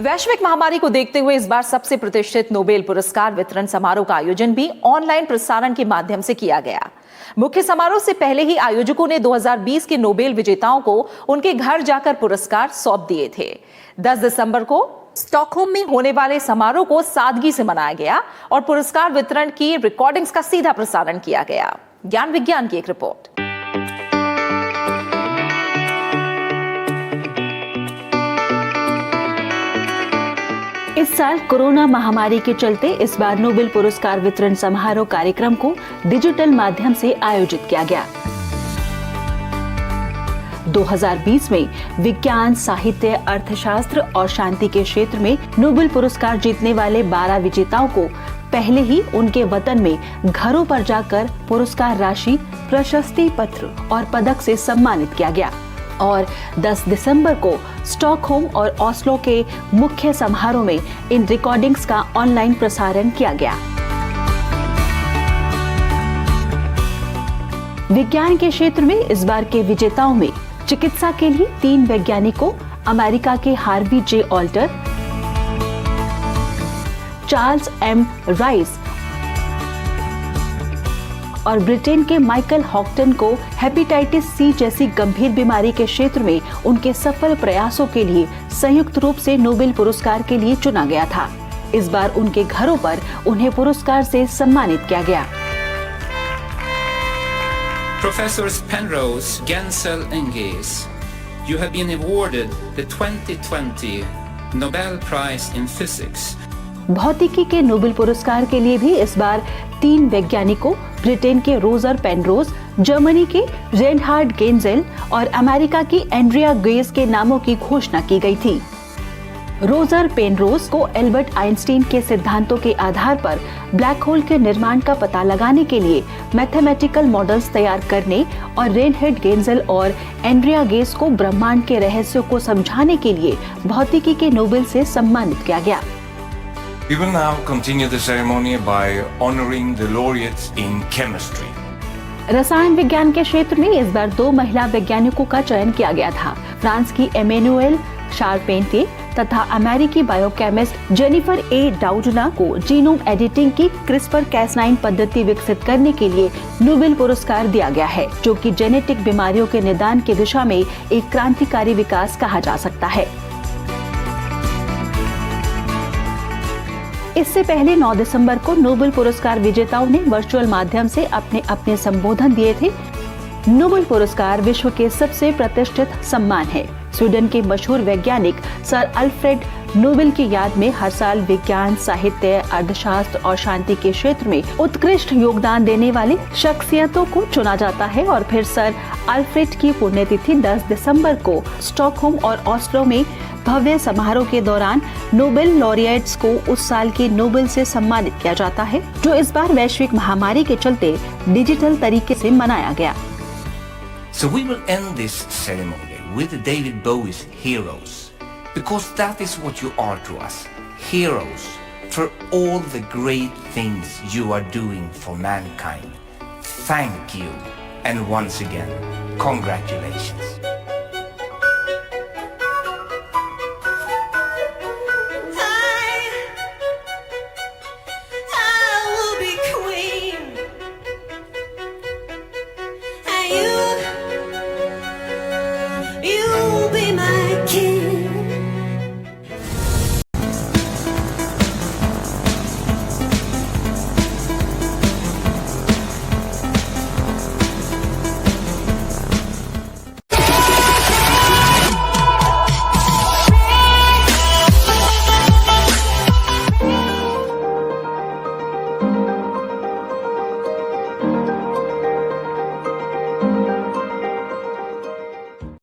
वैश्विक महामारी को देखते हुए इस बार सबसे प्रतिष्ठित नोबेल पुरस्कार वितरण समारोह का आयोजन भी ऑनलाइन प्रसारण के माध्यम से किया गया। मुख्य समारोह से पहले ही आयोजकों ने 2020 के नोबेल विजेताओं को उनके घर जाकर पुरस्कार सौंप दिए थे। 10 दिसंबर को स्टॉकहोम में होने वाले समारोह को सादगी से मनाया गया और पुरस्कार वितरण की रिकॉर्डिंग्स का सीधा प्रसारण किया गया। ज्ञान विज्ञान की एक रिपोर्ट। इस साल कोरोना महामारी के चलते इस बार नोबेल पुरस्कार वितरण समारोह कार्यक्रम को डिजिटल माध्यम से आयोजित किया गया। 2020 में विज्ञान, साहित्य, अर्थशास्त्र और शांति के क्षेत्र में नोबेल पुरस्कार जीतने वाले 12 विजेताओं को पहले ही उनके वतन में घरों पर जाकर पुरस्कार राशि, प्रशस्ति पत्र और पदक से सम्मानित किया गया और 10 दिसंबर को स्टॉकहोम और ओस्लो के मुख्य समारोह में इन रिकॉर्डिंग्स का ऑनलाइन प्रसारण किया गया। विज्ञान के क्षेत्र में इस बार के विजेताओं में चिकित्सा के लिए 3 वैज्ञानिकों, अमेरिका के हार्वी जे ऑल्टर, चार्ल्स एम राइस और ब्रिटेन के माइकल हॉक्टन को हेपेटाइटिस सी जैसी गंभीर बीमारी के क्षेत्र में उनके सफल प्रयासों के लिए संयुक्त रूप से नोबेल पुरस्कार के लिए चुना गया था। इस बार उनके घरों पर उन्हें पुरस्कार से सम्मानित किया गया। Professors Penrose, Gensel and Gaze, you have been awarded the 2020 Nobel Prize in Physics. भौतिकी के नोबेल पुरस्कार के लिए भी इस बार 3 वैज्ञानिकों, ब्रिटेन के रोजर पेनरोज, जर्मनी के रेनहार्ड गेंजेल और अमेरिका की एंड्रिया गेज के नामों की घोषणा की गई थी। रोजर पेनरोज को एल्बर्ट आइंस्टीन के सिद्धांतों के आधार पर ब्लैक होल के निर्माण का पता लगाने के लिए मैथमेटिकल मॉडल्स तैयार करने और रेनहार्ड गेंजेल और एंड्रिया गेज को ब्रह्मांड के रहस्यों को समझाने के लिए भौतिकी के नोबेल से सम्मानित किया गया। We will now continue the ceremony by honoring the laureates in chemistry. रसायन विज्ञान के क्षेत्र में इस बार 2 महिला वैज्ञानिकों का चयन किया गया था। फ्रांस की एमेनुएल शारपेंटिए तथा अमेरिकी बायोकेमिस्ट जेनिफर ए डाउडना को जीनोम एडिटिंग की क्रिस्पर-cas9 पद्धति विकसित करने के लिए नोबेल पुरस्कार दिया गया है, जो कि जेनेटिक बीमारियों के निदान की दिशा में एक क्रांतिकारी विकास कहा जा सकता है। इससे पहले 9 दिसंबर को नोबेल पुरस्कार विजेताओं ने वर्चुअल माध्यम से अपने संबोधन दिए थे। नोबेल पुरस्कार विश्व के सबसे प्रतिष्ठित सम्मान है। स्वीडन के मशहूर वैज्ञानिक सर अल्फ्रेड नोबेल की याद में हर साल विज्ञान, साहित्य, अर्थशास्त्र और शांति के क्षेत्र में उत्कृष्ट योगदान देने वाली शख्सियतों को चुना जाता है और फिर सर अल्फ्रेड की पुण्यतिथि 10 दिसंबर को स्टॉकहोम और ओस्लो में भव्य समारोह के दौरान नोबेल लॉरिएट्स को उस साल के नोबेल से सम्मानित किया जाता है, जो इस बार वैश्विक महामारी के चलते डिजिटल तरीके से मनाया गया। So we will end this ceremony with David Bowie's Heroes, because that is what you are to us, heroes for all the great things you are doing for mankind. Thank you, and once again, congratulations.